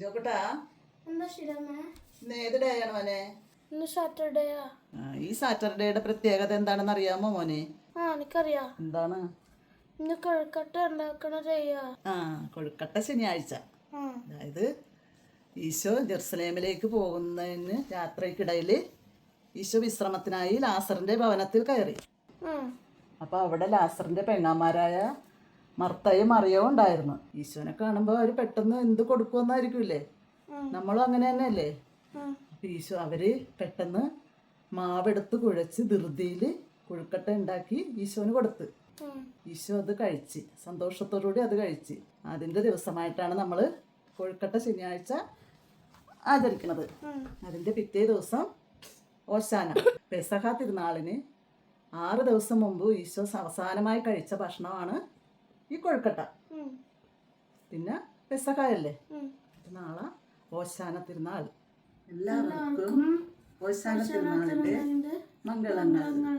ജോക്കട്ടാ എന്താ ശരിയമ്മേ? ഇന്ന് ഏത് ഡേ ആണ് മോനെ? ഇന്ന് സാറ്റർഡേയാ. ഈ സാറ്റർഡേയുടെ പ്രത്യേകത എന്താണെന്ന് അറിയാമോ മോനെ? എനിക്കറിയാം. എന്താണ്? ഇന്ന് കൊഴുക്കട്ട ഉണ്ടാക്കണ ചെയ്യാ. കൊഴുക്കട്ട ശനിയാഴ്ച. അതായത് ഈശോ ജെറുസലേമിലേക്ക് പോകുന്നതിന് യാത്രയ്ക്കിടയിൽ ഈശോ വിശ്രമത്തിനായി ലാസറിന്റെ ഭവനത്തിൽ കയറി. അപ്പൊ അവിടെ ലാസറിന്റെ പെങ്ങാമാരായ മർത്തയും മറിയവും ഉണ്ടായിരുന്നു. ഈശോനെ കാണുമ്പോൾ അവർ പെട്ടെന്ന് എന്ത് കൊടുക്കുമെന്നായിരിക്കൂലേ? നമ്മളും അങ്ങനെ തന്നെയല്ലേ? അപ്പൊ ഈശോ അവര് പെട്ടെന്ന് മാവെടുത്ത് കുഴച്ച് ധൃതിയിൽ കൊഴുക്കട്ട ഉണ്ടാക്കി ഈശോന് കൊടുത്ത്. ഈശോ അത് കഴിച്ച് സന്തോഷത്തോടുകൂടി അത് കഴിച്ച്. അതിൻ്റെ ദിവസമായിട്ടാണ് നമ്മൾ കൊഴുക്കട്ട ശനിയാഴ്ച ആചരിക്കുന്നത്. അതിൻ്റെ പിറ്റേ ദിവസം ഓശാന പെസഹ തിരുനാളിന് 6 ദിവസം മുമ്പ് ഈശോ അവസാനമായി കഴിച്ച ഭക്ഷണമാണ് ഈ കൊഴുക്കട്ട. പിന്നെ പെസഹയല്ലേ? നാളെ ഓശാന തിരുനാൾ. എല്ലാവർക്കും ഓശാന തിരുനാളിൻ്റെ മംഗളങ്ങൾ.